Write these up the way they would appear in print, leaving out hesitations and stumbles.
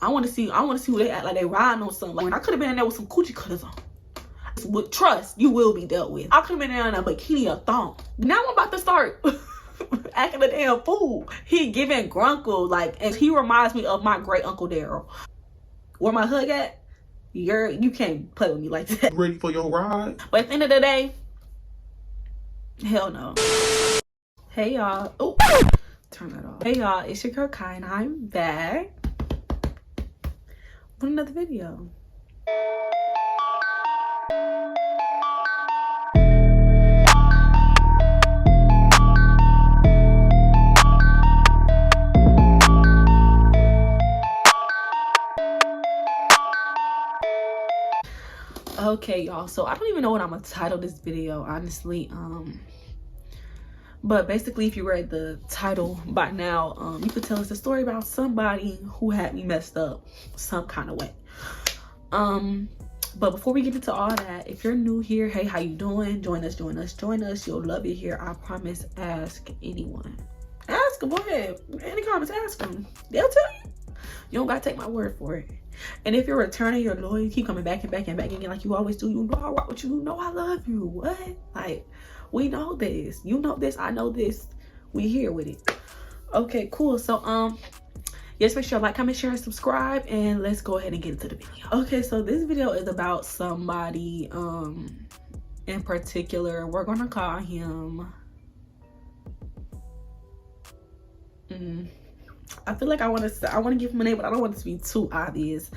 I want to see who they act like they riding on something. Like, I could have been in there with some coochie cutters on. With trust, you will be dealt with. I could have been there in a bikini or thong. Now I'm about to start acting a damn fool. He giving grunkle, like, and he reminds me of my great uncle Daryl. Where my hug at? You can't play with me like that. Ready for your ride? But at the end of the day, hell no. Hey y'all. Oh, turn that off. Hey y'all, it's your girl Kai and I'm back with another video. Okay y'all, so I don't even know what I'm gonna title this video, honestly. But basically, if you read the title by now, you could tell it's a story about somebody who had me messed up some kind of way. But before we get into all that, if you're new here, hey, how you doing? Join us. You'll love it here, I promise. Ask anyone. Ask them, go ahead. Any comments, ask them. They'll tell you. You don't gotta take my word for it. And if you're returning, you're loyal, you keep coming back and back and back again like you always do. You know I rock with you. You know I love you. What? Like, we know this. You know this. I know this. We here with it. Okay, cool. So, yes, make sure you like, comment, share, and subscribe. And let's go ahead and get into the video. Okay, so this video is about somebody in particular. We're gonna call him I feel like I want to give him a name, but I don't want it to be too obvious.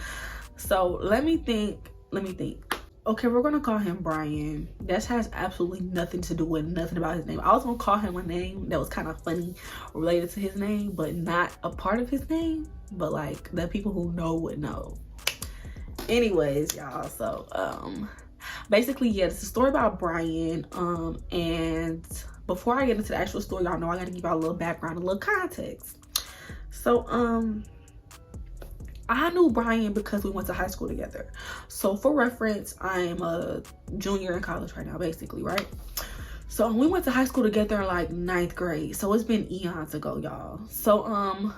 So let me think. Okay, we're gonna call him Brian. That has absolutely nothing to do with nothing about his name. I was gonna call him a name that was kind of funny related to his name, but not a part of his name, but like the people who know would know. Anyways, y'all, so basically, yeah, it's a story about Brian. And before I get into the actual story, y'all know I gotta give y'all a little background, a little context. So I knew Brian because we went to high school together. So for reference, I am a junior in college right now, basically, right? So we went to high school together in like 9th grade. So it's been eons ago, y'all. So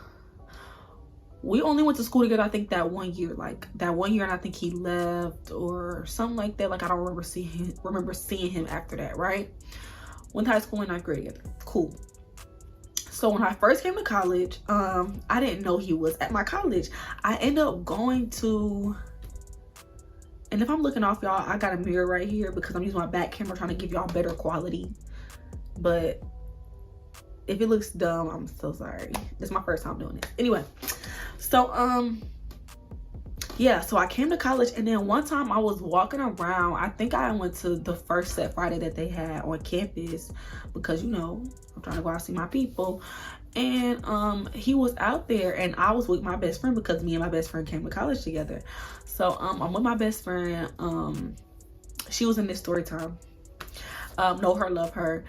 we only went to school together, I think that one year, and I think he left or something like that. Like, I don't remember seeing him after that, right? Went to high school in 9th grade together. Cool. So when I first came to college, I didn't know he was at my college. I ended up going to, and if I'm looking off, y'all, I got a mirror right here because I'm using my back camera trying to give y'all better quality. But if it looks dumb, I'm so sorry. This is my first time doing it. Anyway, so yeah, so I came to college, and then one time I was walking around. I think I went to the first set Friday that they had on campus because, you know, I'm trying to go out and see my people. And he was out there, and I was with my best friend because me and my best friend came to college together. So I'm with my best friend. She was in this story time. Know her, love her.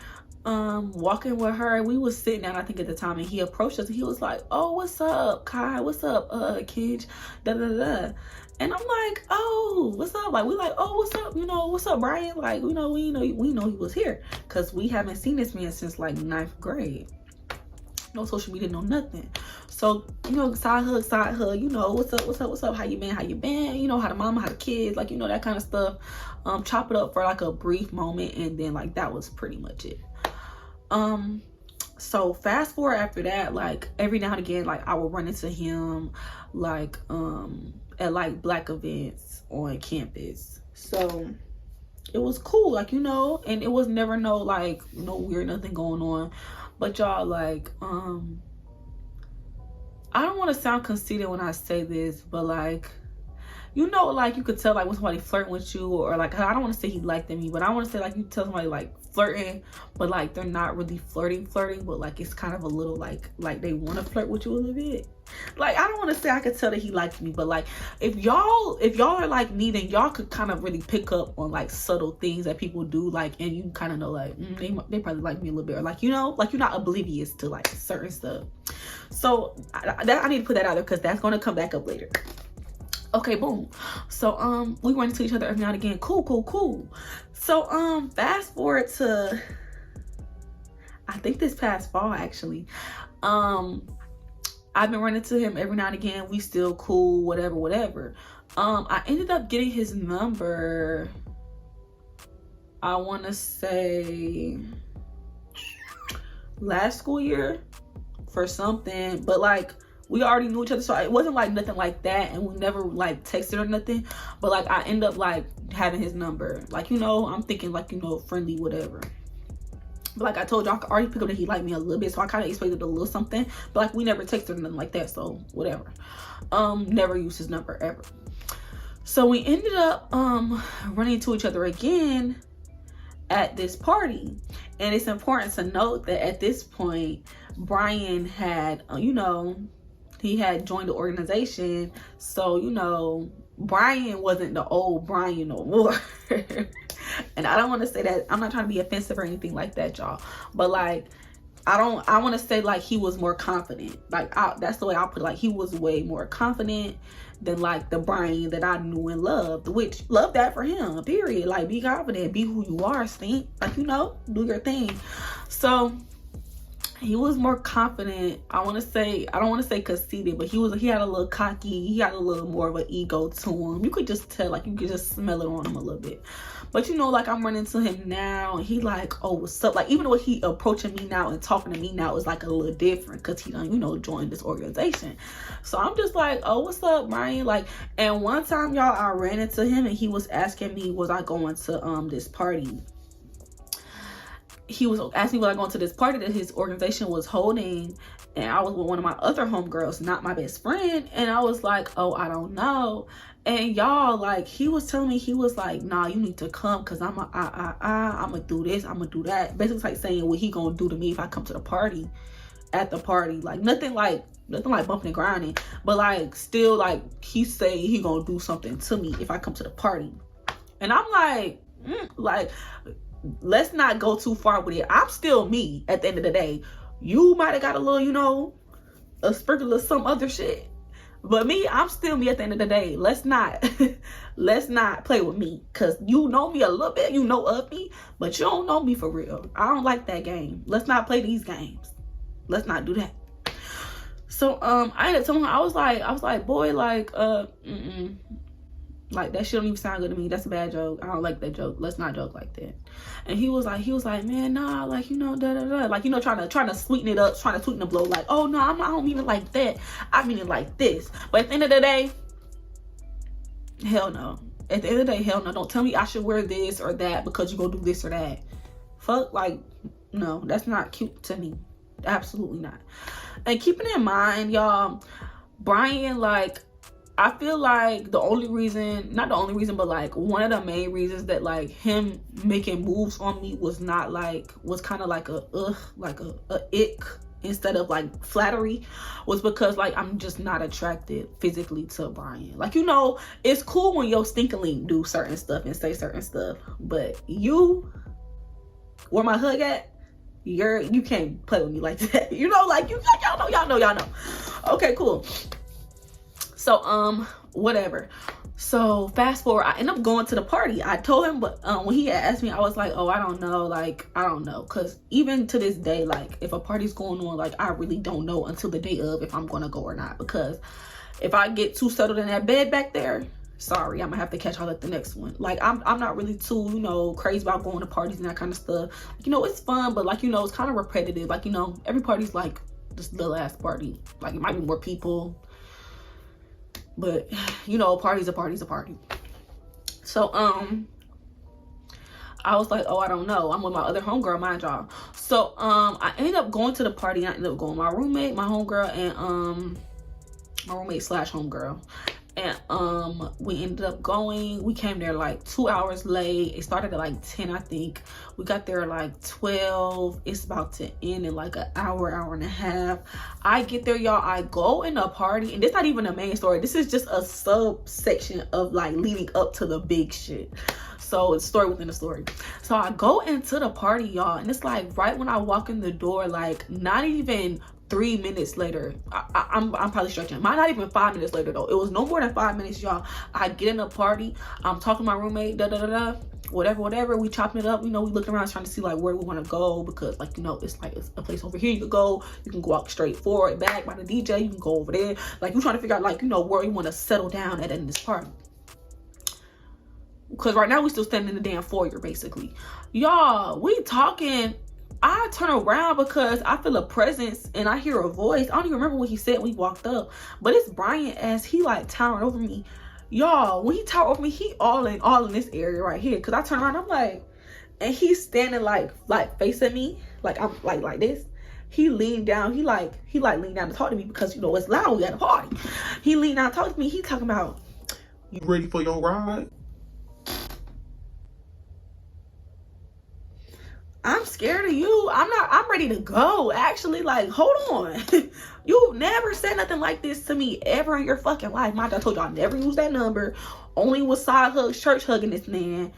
Walking with her, we was sitting down, I think at the time, and he approached us and he was like, "Oh, what's up, Kai? What's up, Kij? Da da da." And I'm like, "Oh, what's up?" Like, we like, "Oh, what's up? You know, what's up, Brian?" Like, we know he was here because we haven't seen this man since like 9th grade. No social media, no nothing. So, you know, side hug, you know, what's up, how you been, you know, how the mama, how the kids, like, you know, that kind of stuff. Chop it up for like a brief moment, and then like that was pretty much it. So fast forward after that, like every now and again, like I would run into him like at like black events on campus. So it was cool, like, you know, and it was never no weird nothing going on. But y'all, like, I don't want to sound conceited when I say this, but like, you know, like you could tell like when somebody flirting with you, or like, I don't want to say he liked me, but I want to say like you tell somebody like flirting, but like they're not really flirting, but like it's kind of a little like they want to flirt with you a little bit. Like, I don't want to say I could tell that he liked me, but like if y'all are like me, then y'all could kind of really pick up on like subtle things that people do, like, and you kind of know like they probably like me a little bit, or like, you know, like you're not oblivious to like certain stuff. So I need to put that out there because that's going to come back up later. Okay, boom. So we run into each other every now and again. Cool. So fast forward to, I think this past fall actually. I've been running to him every now and again. We still cool, whatever. I ended up getting his number, I want to say last school year for something, but like we already knew each other, so it wasn't like nothing like that, and we never like texted or nothing. But like I end up like having his number, like, you know, I'm thinking like, you know, friendly, whatever. But like I told y'all, I could already pick up that he liked me a little bit, so I kind of expected a little something. But like we never texted or nothing like that, so whatever. Never used his number ever. So we ended up running into each other again at this party. And it's important to note that at this point, Brian had, you know, he had joined the organization. So, you know, Brian wasn't the old Brian no more. And I don't want to say that, I'm not trying to be offensive or anything like that, y'all. But like, I want to say like he was more confident. Like that's the way I'll put it. Like he was way more confident than like the Brian that I knew and loved, which love that for him, period. Like be confident, be who you are, stink. Like, you know, do your thing. So he was more confident. I don't want to say conceited, but he had a little cocky. He had a little more of an ego to him. You could just tell, like you could just smell it on him a little bit. But you know, like I'm running to him now and he like, oh, what's up? Like even though he approaching me now and talking to me now is like a little different because he done, you know, joined this organization. So I'm just like, oh, what's up, Brian? Like, and one time, y'all, I ran into him and he was asking me, was I going to this party? He was asking me, was I going to this party that his organization was holding? And I was with one of my other homegirls, not my best friend. And I was like, oh, I don't know. And y'all, like, he was telling me, he was like, nah, you need to come because I'm gonna do this, I'm gonna do that. Basically like saying what he gonna do to me if I come to the party, at the party. Like nothing like bumping and grinding, but like still like he say he gonna do something to me if I come to the party. And I'm like, like, let's not go too far with it. I'm still me at the end of the day. You might have got a little, you know, a sprinkle of some other shit. But me, I'm still me at the end of the day. Let's not play with me. Cause you know me a little bit, you know of me, but you don't know me for real. I don't like that game. Let's not play these games. Let's not do that. So I ended up telling him, I was like, boy, like, like that shit don't even sound good to me. That's a bad joke. I don't like that joke. Let's not joke like that. And he was like, man, nah, like, you know, like, you know, trying to sweeten it up, trying to sweeten the blow. Like, oh no, I don't mean it like that. I mean it like this. But at the end of the day, hell no. At the end of the day, hell no. Don't tell me I should wear this or that because you go do this or that. Fuck, like, no, that's not cute to me. Absolutely not. And keeping in mind, y'all, Brian, like, I feel like the only reason, not the only reason, but like one of the main reasons that like him making moves on me was not like, was kind of like a ick instead of like flattery, was because like I'm just not attracted physically to Brian. Like, you know, it's cool when your stinkling do certain stuff and say certain stuff, but you, where my hug at, you can't play with me like that. You know, like y'all know. Okay, cool. So, whatever. So fast forward, I end up going to the party. I told him, but when he asked me, I was like, oh, I don't know. Like, I don't know. Cause even to this day, like if a party's going on, like I really don't know until the day of if I'm going to go or not. Because if I get too settled in that bed back there, sorry, I'm gonna have to catch y'all at the next one. Like I'm not really too, you know, crazy about going to parties and that kind of stuff. Like, you know, it's fun, but like, you know, it's kind of repetitive. Like, you know, every party's like just the last party. Like it might be more people. But, you know, party's a party. So, I was like, oh, I don't know. I'm with my other homegirl, mind y'all. So, I ended up going to the party. I ended up going with my roommate, my homegirl, and, my roommate / homegirl. And, we ended up going. We came there like 2 hours late. It started at like 10, I think. We got there at like 12. It's about to end in like an hour and a half. I get there, y'all. I go in a party, and this not even a main story. This is just a subsection of like leading up to the big shit. So it's story within a story. So I go into the party, y'all, and it's like right when I walk in the door, like not even 3 minutes later, I'm probably stretching. Might not even 5 minutes later though. It was no more than 5 minutes, y'all. I get in the party. I'm talking to my roommate. whatever. We chopping it up, you know, we looking around trying to see like where we want to go, because like, you know, it's like it's a place over here you could go. You can walk straight forward, back by the DJ, you can go over there. Like, we're trying to figure out like, you know, where we want to settle down at in this party. Because right now we still standing in the damn foyer, basically. Y'all, we talking. I turn around because I feel a presence and I hear a voice. I don't even remember what he said when we walked up, but it's Brian as he like towering over me. Y'all, when he towered over me, he all in this area right here. Cause I turn around, I'm like, and he's standing like facing me, like I'm like this. He leaned down, he leaned down to talk to me because, you know, it's loud, we at a party. He leaned down to talk to me. He talking about, you ready for your ride? I'm scared of you. I'm ready to go. Actually, like, hold on. You've never said nothing like this to me ever in your fucking life. Mind, I told y'all never use that number. Only was side hugs, church hugging this man.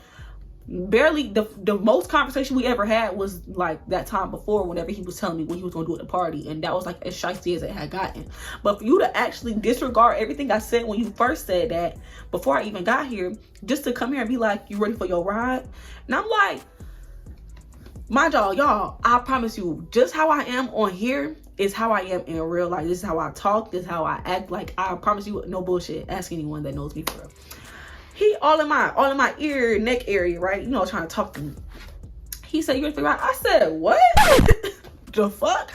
Barely, the most conversation we ever had was like that time before, whenever he was telling me what he was gonna do at the party, and that was like as shysty as it had gotten. But for you to actually disregard everything I said when you first said that, before I even got here, just to come here and be like, you ready for your ride? And I'm like, mind y'all, I promise you, just how I am on here is how I am in real life. This is how I talk. This is how I act. Like, I promise you, no bullshit. Ask anyone that knows me for real. He all in my ear, neck area, right? You know, trying to talk to me. He said, you ready for your ride? I said, what? The fuck?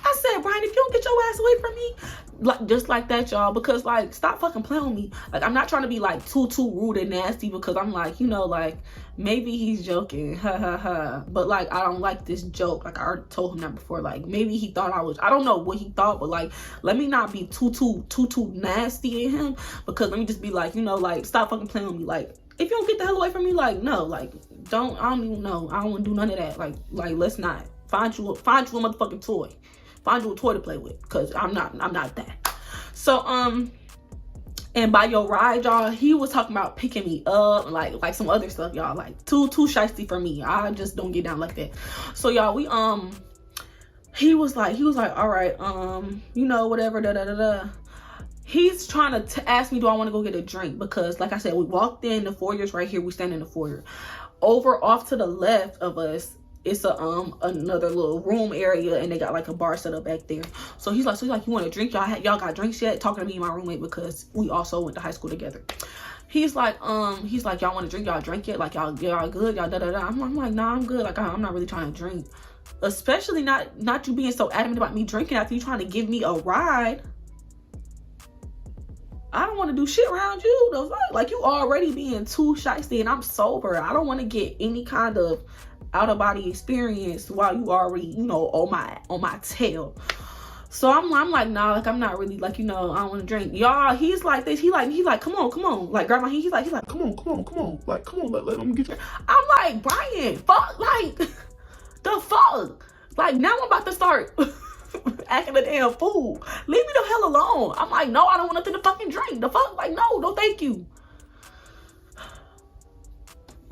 I said, Brian, if you don't get your ass away from me, like, just like that, y'all, because like, stop fucking playing with me. Like, I'm not trying to be like too rude and nasty, because I'm like, you know, like, maybe he's joking, ha ha ha, but like, I don't like this joke. Like, I already told him that before. Like, maybe he thought I don't know what he thought, but like, let me not be too nasty in him, because let me just be like, you know, like, stop fucking playing with me. Like, if you don't get the hell away from me, like, no, like, I don't even know. I don't want to do none of that. Like, let's not. Find you a motherfucking toy. Find you a toy to play with, because I'm not that. So and by your ride, y'all, he was talking about picking me up, like some other stuff, y'all, like too shysty for me. I just don't get down like that. So y'all, we he was like, all right, you know, whatever, da da da da. He's trying to ask me, do I want to go get a drink? Because like I said, we walked in, the foyer's right here, we stand in the foyer. Over off to the left of us, it's another little room area, and they got like a bar set up back there. So he's like, you want a drink? Y'all got drinks yet? Talking to me and my roommate, because we also went to high school together. He's like, y'all want to drink? Y'all drink yet? Like, y'all good? Y'all da da da. I'm like, nah, I'm good. Like, I'm not really trying to drink. Especially not you being so adamant about me drinking after you trying to give me a ride. I don't want to do shit around you. Though. Like, you already being too shysty, and I'm sober. I don't want to get any kind of out of body experience while you already, you know, on my tail. So I'm like, nah, like, I'm not really, like, you know, I don't want to drink. Y'all, he's like this. He like, come on. Like, grab my hand. He's like, come on. Like, come on, let him get you. I'm like, Brian, fuck, like, the fuck? Like, now I'm about to start acting a damn fool. Leave me the hell alone. I'm like, no, I don't want nothing to fucking drink. The fuck? Like, no, thank you.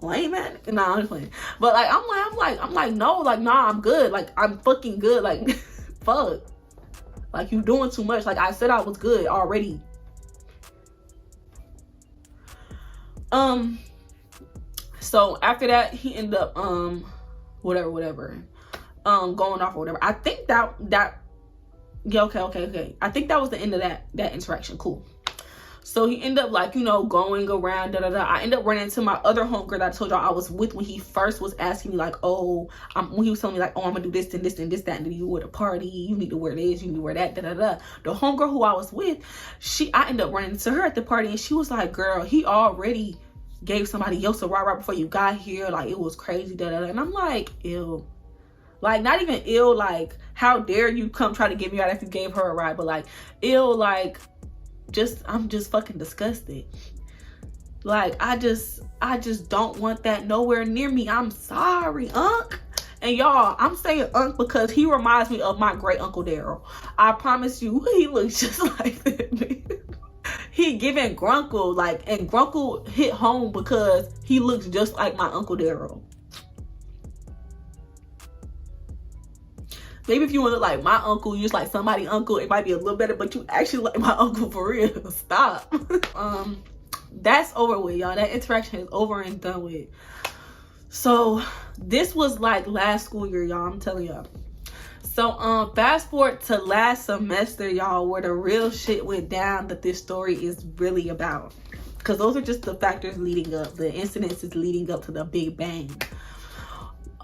Lame man. Nah, I'm just playing. But like, I'm like, no, like, nah, I'm good. Like, I'm fucking good. Like, fuck. Like, you doing too much. Like, I said I was good already. So after that, he ended up whatever. Going off or whatever. I think that yeah, okay. I think that was the end of that interaction. Cool. So he ended up, like, you know, going around, da da da. I ended up running into my other homegirl that I told y'all I was with when he first was asking me, like, when he was telling me, like, I'm gonna do this and this and this, that, and then you at a party, you need to wear this, you need to wear that, da da da. The homegirl who I was with, I ended up running into her at the party, and she was like, girl, he already gave somebody else a ride right before you got here. Like, it was crazy, da da da. And I'm like, ew. Like, not even ill, like, how dare you come try to get me out after you gave her a ride, but like, ill, like, I'm just fucking disgusted. Like, I just don't want that nowhere near me. I'm sorry, Unc. And y'all, I'm saying Unc because he reminds me of my great uncle Daryl. I promise you, he looks just like that, man. He giving Grunkle, like, and Grunkle hit home because he looks just like my uncle Daryl. Maybe if you want to look like my uncle, you just like somebody uncle, it might be a little better, but you actually like my uncle for real. Stop. That's over with, y'all. That interaction is over and done with. So this was like last school year, y'all. I'm telling y'all. So fast forward to last semester, y'all, where the real shit went down that this story is really about. Because those are just the factors leading up, the incidences leading up to the big bang.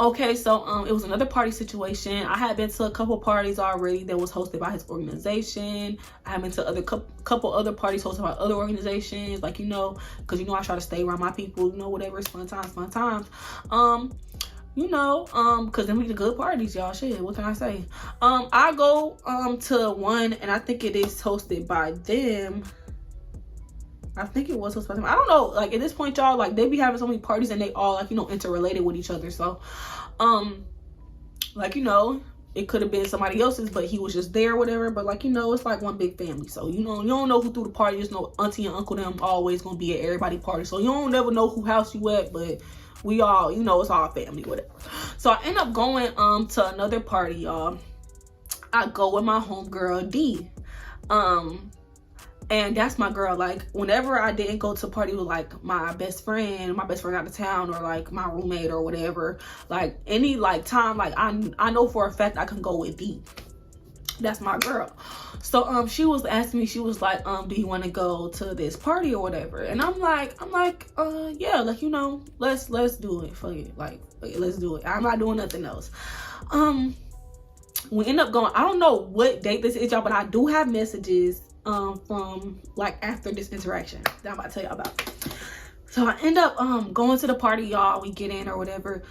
Okay, so it was another party situation. I had been to a couple parties already that was hosted by his organization. I had been to other couple other parties hosted by other organizations, like, you know, because, you know, I try to stay around my people, you know, whatever, it's fun times. You know, because then we get good parties, y'all. Shit, what can I say? I go to one, and I think it is hosted by them. I think it was hosted by them. I don't know. Like, at this point, y'all, like, they be having so many parties, and they all, like, you know, interrelated with each other. So, like, you know, it could have been somebody else's, but he was just there or whatever. But, like, you know, it's like one big family. So, you know, you don't know who threw the party. There's no auntie and uncle them always gonna be at everybody's party. So, you don't never know who house you at, but we all, you know, it's all family, whatever. So I end up going to another party, y'all. I go with my homegirl D. And that's my girl. Like, whenever I didn't go to a party with like my best friend out of town, or like my roommate or whatever, like any like time, like I know for a fact I can go with D. That's my girl. So she was asking me, she was like, do you want to go to this party or whatever? And I'm like, yeah, like, you know, let's do it. Fuck it. Like, let's do it. I'm not doing nothing else. We end up going, I don't know what date this is, y'all, but I do have messages from like after this interaction that I'm about to tell y'all about. So I end up going to the party, y'all. We get in or whatever.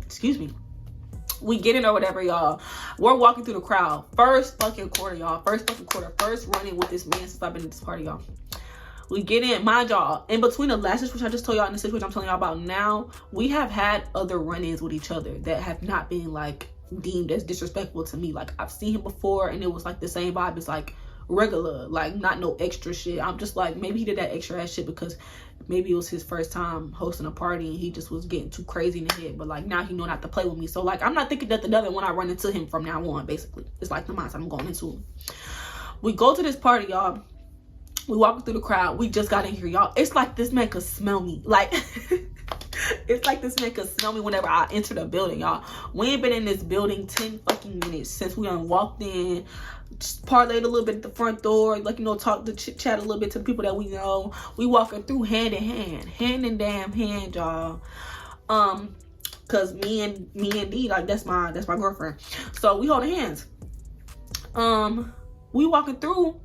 Excuse me. We get in or whatever, y'all. We're walking through the crowd. First fucking quarter, y'all. First running with this man since I've been at this party, y'all. We get in, mind y'all, in between the last situation I just told y'all and the situation I'm telling y'all about now, we have had other run-ins with each other that have not been like deemed as disrespectful to me. Like, I've seen him before and it was like the same vibe. It's like regular, like not no extra shit. I'm just like, maybe he did that extra ass shit because maybe it was his first time hosting a party and he just was getting too crazy in the head. But like, now he know not to play with me. So like, I'm not thinking nothing of it when I run into him from now on, basically. It's like the mindset I'm going into. We go to this party, y'all. We walking through the crowd. We just got in here, y'all. It's like this man could smell me. Like, it's like this man could smell me whenever I enter the building, y'all. We ain't been in this building 10 fucking minutes since we done walked in, just parlayed a little bit at the front door, like, you know, talk to chit chat a little bit to the people that we know. We walking through hand in hand, y'all. Cause me and D, like, that's my girlfriend. So we holding hands. We walking through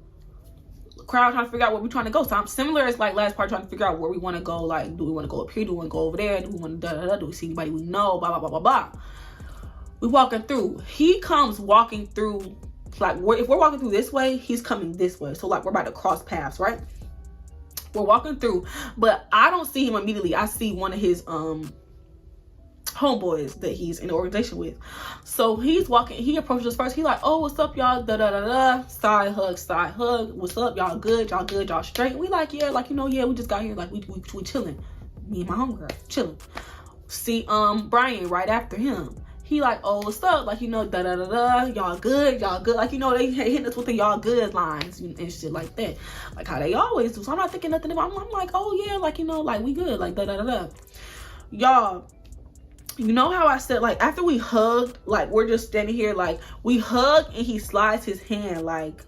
crowd trying to figure out where we're trying to go. So I'm similar as like last part, trying to figure out where we want to go. Like, do we want to go up here? Do we want to go over there? Do we want to do we see anybody we know? Blah blah blah blah blah. We walking through. He comes walking through. Like, if we're walking through this way, he's coming this way. So like, we're about to cross paths, right? We're walking through, but I don't see him immediately. I see one of his homeboys that he's in the organization with. So he's walking, he approaches us first. He like, oh, what's up, y'all? Da da da da. Side hug. What's up, y'all? Good, y'all straight? We like, yeah, like, you know, yeah, we just got here, like, we chilling. Me and my homegirl chilling. See Brian right after him. He like, oh, what's up? Like, you know, da da da da. Y'all good. Like, you know, they hitting us with the y'all good lines and shit like that, like how they always do. So I'm not thinking nothing about. I'm like, oh yeah, like, you know, like, we good, like da da da da. Y'all, you know how I said, like, after we hugged, like, we're just standing here, like, we hug and he slides his hand, like,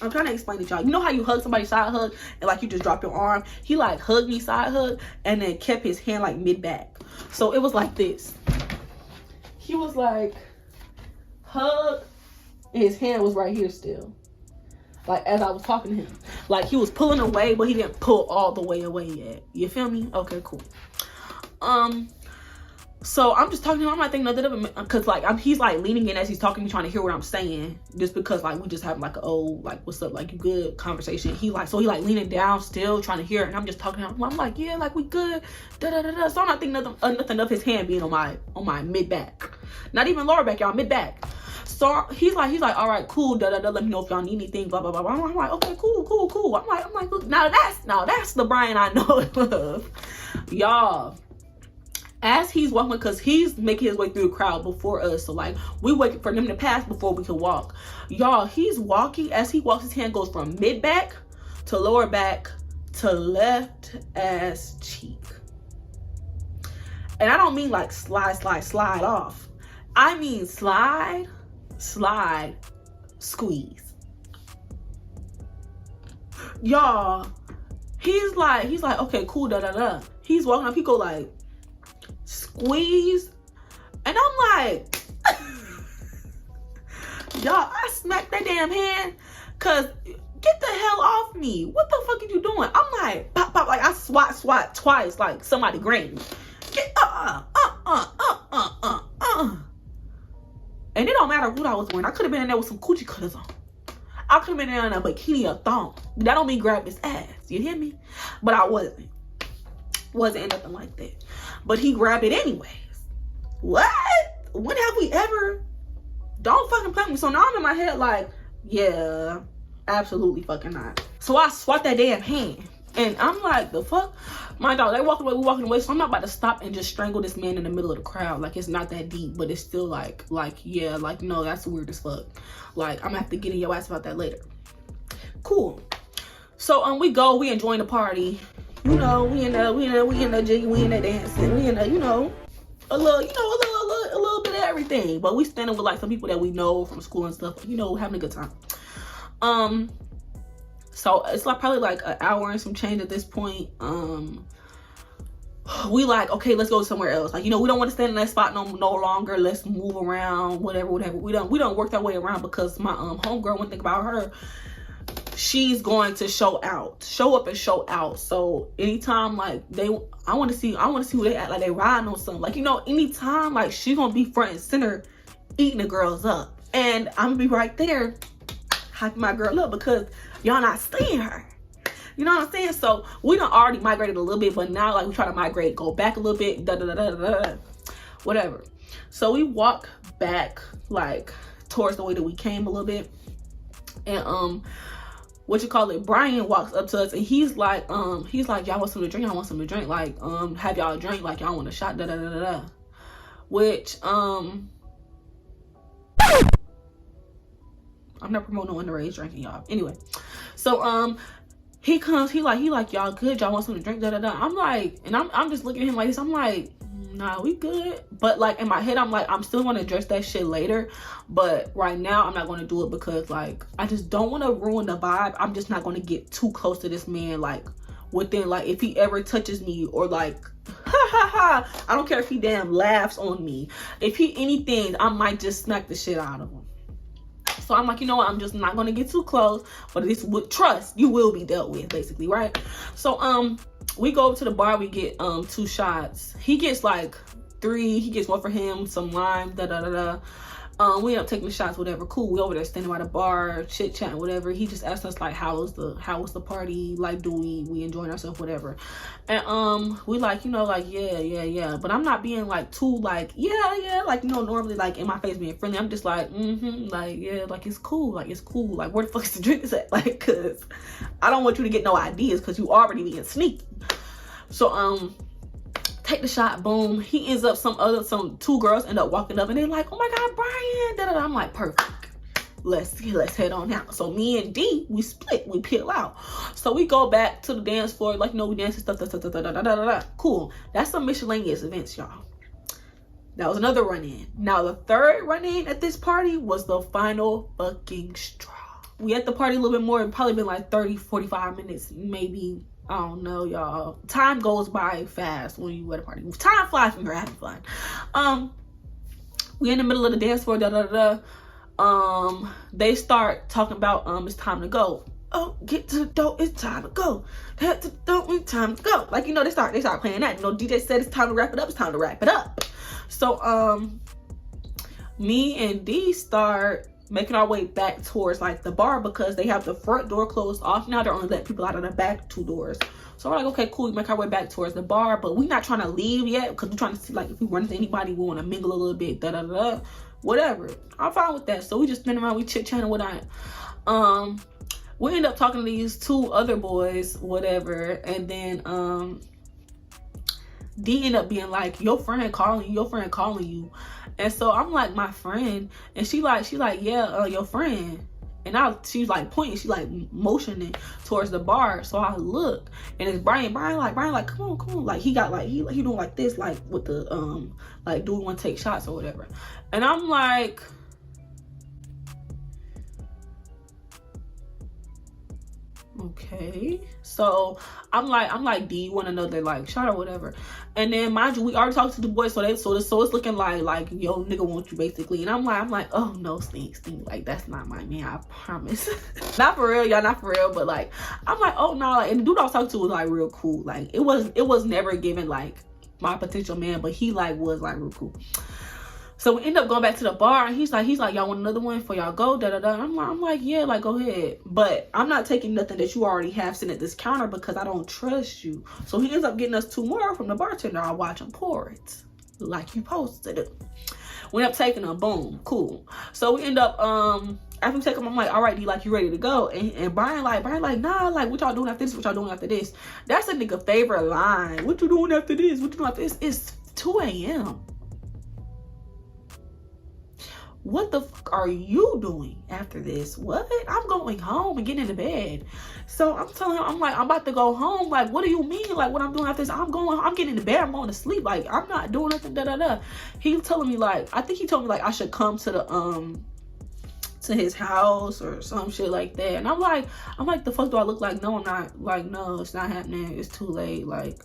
I'm trying to explain to y'all. You know how you hug somebody side hug and like you just drop your arm? He like hugged me side hug and then kept his hand like mid back. So it was like this. He was like hug and his hand was right here still. Like, as I was talking to him. Like, he was pulling away, but he didn't pull all the way away yet. You feel me? Okay, cool. So I'm just talking to him. I'm not thinking nothing of it, because like he's like leaning in as he's talking to me, trying to hear what I'm saying, just because like we just having like a old, like, what's up, like, you good conversation. He like leaning down still trying to hear it, and I'm just talking to him. I'm like, yeah, like, we good, da da da da. So I'm not thinking nothing of his hand being on my mid back, not even lower back, y'all, mid back. So he's like, all right, cool, da da da. Let me know if y'all need anything, blah blah blah. I'm like, okay, cool. I'm like, look, now that's the Brian I know of, y'all. As he's walking, because he's making his way through the crowd before us, so like we waiting for them to pass before we can walk, y'all. He's walking. As he walks, his hand goes from mid back to lower back to left ass cheek. And I don't mean like slide off. I mean slide, squeeze. Y'all, he's like, okay, cool, He's walking up, he go like, squeeze. And I'm like, y'all, I smacked that damn hand, cause get the hell off me. What the fuck are you doing? I'm like, pop, like I swat twice, like somebody grabbed me. Get, And it don't matter what I was wearing. I could have been in there with some coochie cutters on. I could have been in a bikini or thong. That don't mean grab his ass. You hear me? But I wasn't. Wasn't nothing like that. But he grabbed it anyways. What? When have we ever? Don't fucking play with me. So now I'm in my head like, yeah, absolutely fucking not. So I swat that damn hand. And I'm like, the fuck? My dog, they walking away, we walking away. So I'm not about to stop and just strangle this man in the middle of the crowd. Like, it's not that deep, but it's still like, yeah, like, no, that's weird as fuck. Like, I'm gonna have to get in your ass about that later. Cool. So we go, we enjoying the party. You know, we in the jiggy, we in the dancing, we in the, you know, a little bit of everything. But we standing with like some people that we know from school and stuff, you know, having a good time. So it's like probably like an hour and some change at this point. We like, okay, let's go somewhere else. Like, you know, we don't want to stand in that spot no longer. Let's move around, whatever. We don't work that way around because my homegirl, one thing about her, she's going to show up and show out. So anytime like I want to see who they act like they riding on something. Like, you know, anytime like she's gonna be front and center eating the girls up, and I'm gonna be right there hyping my girl up because y'all not seeing her. You know what I'm saying? So we done already migrated a little bit, but now like we try to migrate, go back a little bit, whatever. So we walk back like towards the way that we came a little bit, and Brian walks up to us and he's like, y'all want something to drink? I want something to drink. Like, have y'all a drink? Like, y'all want a shot? Which, I'm not promoting no underage drinking, y'all. Anyway, so, he comes, he like, y'all good? Y'all want something to drink? I'm like, and I'm just looking at him like this. I'm like, nah, we good. But like in my head, I'm like, I'm still gonna address that shit later. But right now, I'm not gonna do it because like, I just don't want to ruin the vibe. I'm just not gonna get too close to this man. Like within, like if he ever touches me or like, I don't care if he damn laughs on me. If he anything, I might just smack the shit out of him. So I'm like, you know what? I'm just not gonna get too close. But this with trust, you will be dealt with, basically, right? So we go over to the bar. We get 2 shots. He gets like 3. He gets 1 for him, some lime, we end up taking the shots, whatever. Cool. We over there standing by the bar, chit chatting, whatever. He just asked us like, how was the party? Like, do we enjoying ourselves, whatever? And we like, you know, like yeah. But I'm not being like too like yeah, like, you know, normally like in my face being friendly. I'm just like like yeah, like it's cool, like where the fuck is the drinks at? Like, cause I don't want you to get no ideas because you already being sneaky. So take the shot, boom. He ends up some 2 girls end up walking up and they're like, oh my god, Brian, I'm like, perfect, let's head on out. So me and D, we split, we peel out. So we go back to the dance floor, like, you know, we dance and stuff, cool. That's some miscellaneous events, y'all. That was another run-in. Now the 3rd run-in at this party was the final fucking straw. We at the party a little bit more, probably been like 30-45 minutes, maybe. I don't know, y'all. Time goes by fast when you at a party. Time flies when you're having fun. We in the middle of the dance floor, they start talking about it's time to go. Oh, get to the door, it's time to go. Head to the door, it's time to go. Like, you know, they start playing that. You know, DJ said it's time to wrap it up, it's time to wrap it up. So me and D start making our way back towards like the bar because they have the front door closed off. Now they're only letting people out of the back 2 doors. So we're like, okay, cool. We make our way back towards the bar, but we're not trying to leave yet because we're trying to see like if we run into anybody, we want to mingle a little bit, whatever. I'm fine with that. So we just spin around, we chit chatting with I. We end up talking to these 2 other boys, whatever, and then D end up being like, your friend calling you. And so I'm like, my friend, and she like, yeah, your friend. And she's like pointing, she like motioning towards the bar. So I look, and it's Brian like, come on. Like he got like, he doing like this, like with the, like, do we want to take shots or whatever? And I'm like, okay. So I'm like, do you want another like shot or whatever? And then mind you, we already talked to the boys, so it's looking like yo nigga want you basically. And I'm like, oh no, stink, like that's not my man, I promise. Not for real, y'all, not for real. But like, I'm like, oh no, like, and the dude I was talking to was like real cool. Like it was never given like my potential man, but he like was like real cool. So we end up going back to the bar, and he's like, y'all want another one for y'all go, I'm like, yeah, like go ahead. But I'm not taking nothing that you already have sitting at this counter because I don't trust you. So he ends up getting us 2 more from the bartender. I watch him pour it like you supposed to do. We end up taking them, boom, cool. So we end up, after we take them, I'm like, all right, D, like you ready to go? And Brian like, nah, like what y'all doing after this? What y'all doing after this? That's a nigga favorite line. What you doing after this? What you doing after this? It's 2 a.m. What the fuck are you doing after this? What? I'm going home and getting into bed. So I'm telling him, I'm like, I'm about to go home. Like, what do you mean? Like, what I'm doing after this? I'm getting into bed. I'm going to sleep. Like, I'm not doing nothing. He's telling me like, I think he told me like I should come to the to his house or some shit like that. And I'm like, the fuck do I look like? No, I'm not. Like, no, it's not happening. It's too late. Like,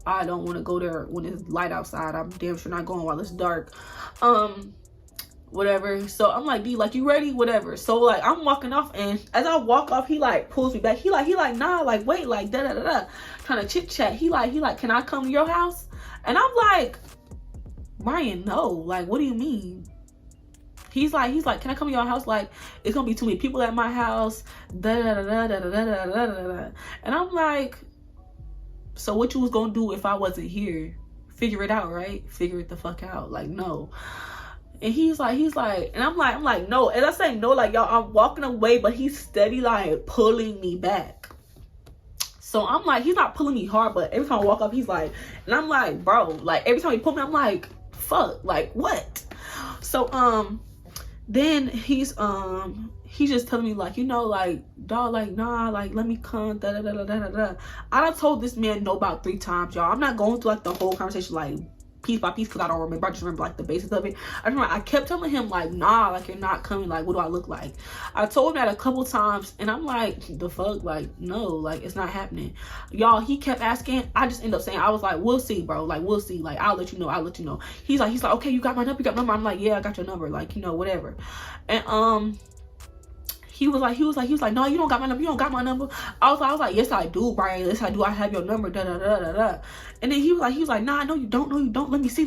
I don't want to go there when it's light outside. I'm damn sure not going while it's dark. Whatever. So I'm like, D, like you ready? Whatever. So like I'm walking off, and as I walk off, he like pulls me back. He like, nah, like wait, like da. Trying to chit chat. He like, can I come to your house? And I'm like, Brian, no. Like, what do you mean? He's like, can I come to your house? Like, it's gonna be too many people at my house. Da. And I'm like, so what you was gonna do if I wasn't here? Figure it out, right? Figure it the fuck out. Like, no. And he's like, and I'm like, no. And I say no, like, y'all, I'm walking away, but he's steady, like, pulling me back. So I'm like, he's not pulling me hard, but every time I walk up, he's like, and I'm like, bro, like, every time he pull me, I'm like, fuck, like, what? So, then he's just telling me, like, you know, like, dog, like, nah, like, let me come, da. I done told this man no about 3 times, y'all. I'm not going through, like, the whole conversation, like, piece by piece, because I don't remember. I just remember like the basis of it. I kept telling him like, nah, like you're not coming, like what do I look like? I told him that a couple times, and I'm like, the fuck, like no, like it's not happening, y'all. He kept asking. I just ended up saying, I was like, we'll see, bro, like we'll see, like I'll let you know. He's like, okay, you got my number, I'm like, yeah, I got your number, like, you know, whatever. And he was like, no, you don't got my number. I was like, yes, I do, Brian. Yes, I do. I have your number. Da. And then he was like, nah, no, you don't. Let me see.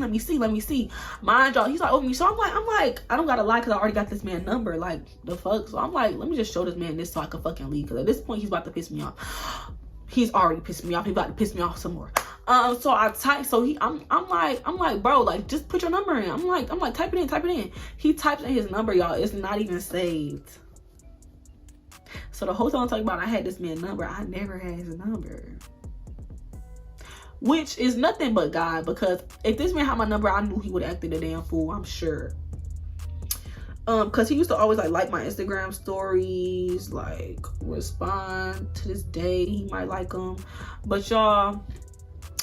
Mind y'all, he's like, oh, me. So I'm like, I don't gotta lie, because I already got this man's number. Like, the fuck. So I'm like, let me just show this man this so I can fucking leave. Because at this point, he's about to piss me off. He's already pissed me off. He's about to piss me off some more. So I type. So I'm like, bro, like just put your number in. I'm like, type it in. He types in his number, y'all. It's not even saved. So the whole time I'm talking about I had this man's number, I never had his number. Which is nothing but God, because if this man had my number, I knew he would have acted a damn fool, I'm sure. Because he used to always like my Instagram stories, like respond. To this day, he might like them. But y'all,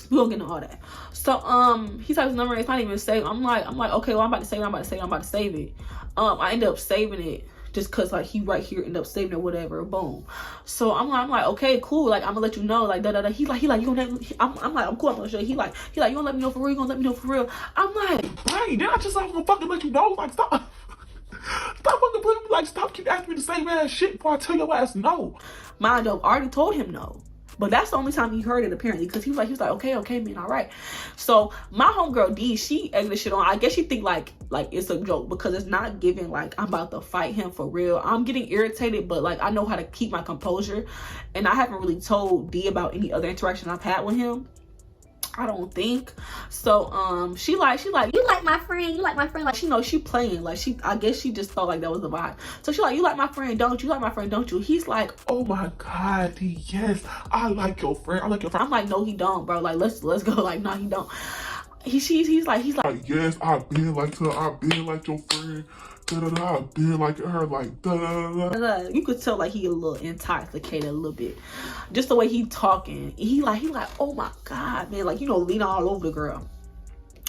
we won't get into all that. So he types his number, it's not even saved. I'm like, okay, well I'm about to save it. I end up saving it. Just cause like he right here end up saving it, whatever, boom. So I'm like, okay, cool. Like I'm gonna let you know, like da. He like, you gonna? I'm like, I'm cool. I'm gonna show you. He like, you gonna let me know for real? You gonna let me know for real? I'm like, hey, did I just like gonna fucking let you know? Like stop fucking putting me, like stop keep asking me the same ass shit before I tell your ass no. Mind you, I already told him no. But that's the only time he heard it, apparently, because he was like, okay, man, all right. So my homegirl D, she egged this shit on. I guess she think like it's a joke, because it's not giving like I'm about to fight him for real. I'm getting irritated, but like I know how to keep my composure, and I haven't really told D about any other interaction I've had with him, I don't think. So she like, you like my friend, like she knows she playing, like I guess she just thought like that was the vibe. So she like, you like my friend, don't you? He's like, oh my god, yes, I like your friend. I'm like, no he don't, bro, like let's go. Like, no he don't. He's like yes, I've been like your friend. Being like her, like, You could tell like he a little intoxicated a little bit. Just the way he talking. He like, oh my God, man. Like, leaning all over the girl.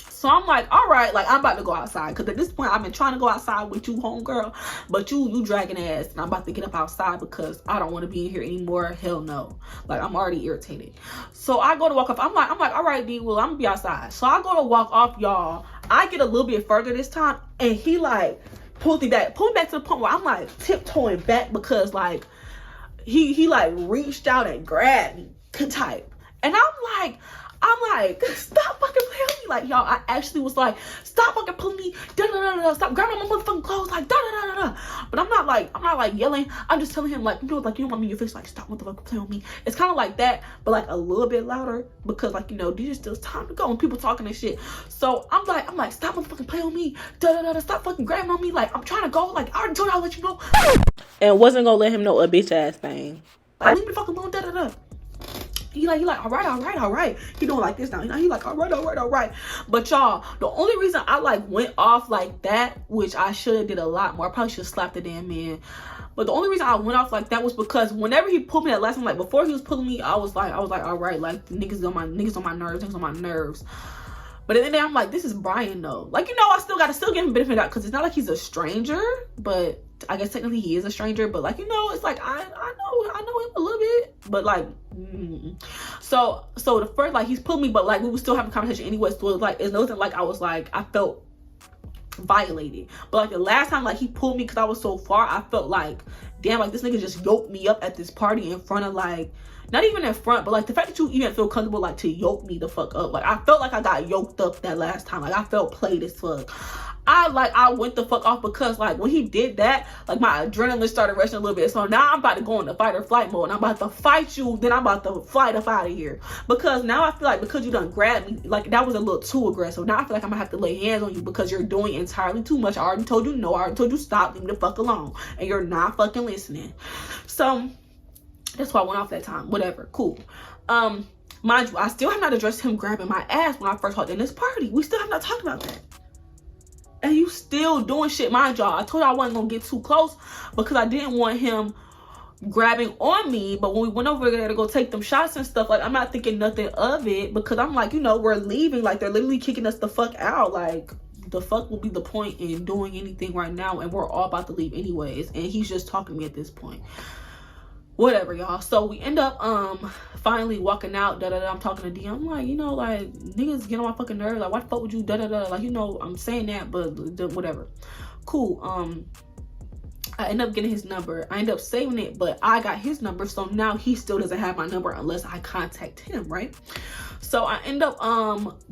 So I'm like, all right, like I'm about to go outside. Cause at this point I've been trying to go outside with you, homegirl. But you dragging ass. And I'm about to get up outside because I don't want to be in here anymore. Hell no. Like I'm already irritated. So I go to walk off. I'm like, all right, D, well, I'm gonna be outside. So I go to walk off, y'all. I get a little bit further this time. And he like pulled me back to the point where I'm like tiptoeing back because like he like reached out and grabbed me type. And I'm like, stop fucking playing with me. Like, y'all, I actually was like, stop fucking pulling me. Stop grabbing my motherfucking clothes. Like, But I'm not like yelling. I'm just telling him, like, you don't want me in your face. Like, stop motherfucking playing with me. It's kind of like that, but like a little bit louder because, like, these still time to go and people talking and shit. So I'm like, stop motherfucking playing with me. Stop fucking grabbing on me. Like, I'm trying to go. Like, I already told you I'll let you know. And wasn't gonna let him know a bitch ass thing. Like, leave me the fuck alone. He like, all right. He doing like this now. He like, all right. But y'all, the only reason I like went off like that, which I should have did a lot more. I probably should have slapped the damn man. But the only reason I went off like that was because whenever he pulled me that last time, like before he was pulling me, I was like, all right, like niggas on my nerves. But then I'm like, this is Brian though. Like, I still give him benefit out because it's not like he's a stranger, but I guess technically he is a stranger. But like, it's like I know him a little bit, but like, so the first, like, he's pulling me, but like we were still having a conversation anyway. So it wasn't like I felt violated. But like the last time, like he pulled me because I was so far, I felt like, damn, like this nigga just yoked me up at this party in front of like. Not even in front, but like the fact that you even feel comfortable like to yoke me the fuck up. Like I felt like I got yoked up that last time. Like I felt played as fuck. I went the fuck off because like when he did that, like my adrenaline started rushing a little bit. So now I'm about to go into fight or flight mode. And I'm about to fight you, then I'm about to flight up out of here. Because now I feel like because you done grabbed me, like that was a little too aggressive. Now I feel like I'm gonna have to lay hands on you because you're doing entirely too much. I already told you no. I already told you stop. Leave me the fuck alone. And you're not fucking listening. So that's why I went off that time. Whatever. Cool. Mind you, I still have not addressed him grabbing my ass when I first walked in this party. We still have not talked about that. And you still doing shit. Mind y'all, I told you I wasn't gonna get too close because I didn't want him grabbing on me. But when we went over there to go take them shots and stuff, like I'm not thinking nothing of it because I'm like, we're leaving. Like they're literally kicking us the fuck out. Like the fuck will be the point in doing anything right now? And we're all about to leave anyways. And he's just talking to me at this point. Whatever, y'all. So we end up finally walking out. I'm talking to D. I'm like, like niggas get on my fucking nerves. Like, why the fuck would you like, I'm saying that, but whatever. Cool. I end up getting his number. I end up saving it, but I got his number, so now he still doesn't have my number unless I contact him, right? So I end up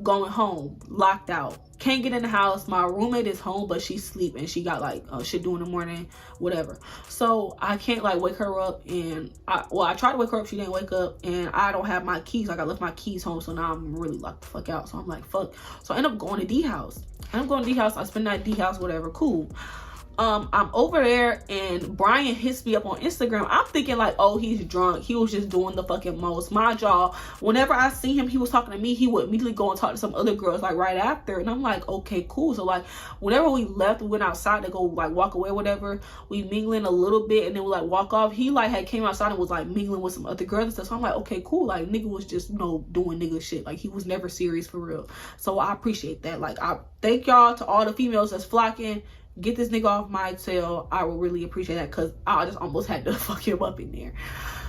going home, locked out. Can't get in the house. My roommate is home, but she's sleeping. She got like shit do in the morning, whatever. So I can't like wake her up, and I tried to wake her up. She didn't wake up, and I don't have my keys. Like I left my keys home, so now I'm really locked the fuck out. So I'm like, fuck. So I end up going to D house. I spend that D house, whatever. Cool. I'm over there and Brian hits me up on Instagram. I'm thinking like, oh, he's drunk. He was just doing the fucking most. Mind y'all, whenever I see him, he was talking to me. He would immediately go and talk to some other girls like right after. And I'm like, okay, cool. So like whenever we left, we went outside to go like walk away or whatever. We mingling a little bit and then we like walk off. He like had came outside and was like mingling with some other girls and stuff. So I'm like, okay, cool. Like nigga was just, doing nigga shit. Like he was never serious for real. So I appreciate that. Like I thank y'all to all the females that's flocking. Get this nigga off my tail. I would really appreciate that because I just almost had to fuck him up in there.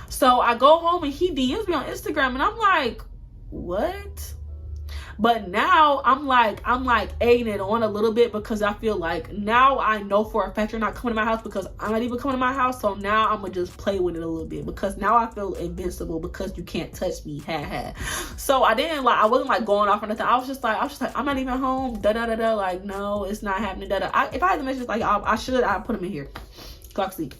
So I go home and he DMs me on Instagram and I'm like, what? But now I'm like egging it on a little bit because I feel like now I know for a fact you're not coming to my house because I'm not even coming to my house. So now I'm gonna just play with it a little bit because now I feel invincible because you can't touch me. So I wasn't like going off or nothing. I was just like I'm not even home. Like no, it's not happening. If I had to message like I put him in here. Clock sleep.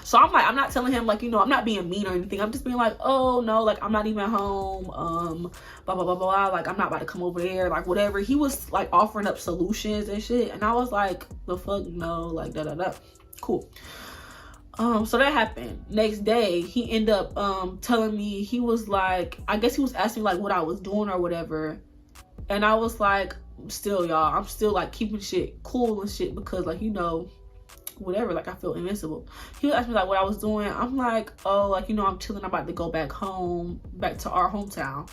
So I'm like, I'm not telling him like, I'm not being mean or anything. I'm just being like, oh no, like I'm not even home. Blah, blah, blah, blah. Like I'm not about to come over there. Like whatever. He was like offering up solutions and shit. And I was like, the fuck no, like Cool. So that happened. Next day, he ended up telling me, he was like, I guess he was asking like what I was doing or whatever. And I was like, still, y'all, I'm still like keeping shit cool and shit because, like, you know, whatever, like I feel invincible. He would ask me like what I was doing. I'm like, oh, like, you know, I'm chilling, I'm about to go back home, back to our hometown,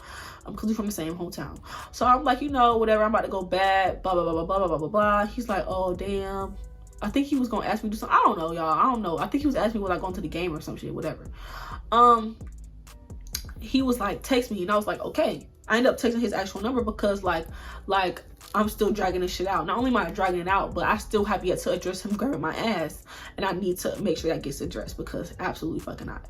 because we're from the same hometown. So I'm like, you know, whatever, I'm about to go back, blah blah blah blah blah blah blah blah. He's like, oh damn, I think he was gonna ask me to do something. I don't know, y'all, I don't know. I think he was asking me was I going to the game or some shit, whatever. He was like, text me, and I was like, okay. I ended up texting his actual number because like I'm still dragging this shit out. Not only am I dragging it out, but I still have yet to address him grabbing my ass, and I need to make sure that gets addressed because absolutely fucking not.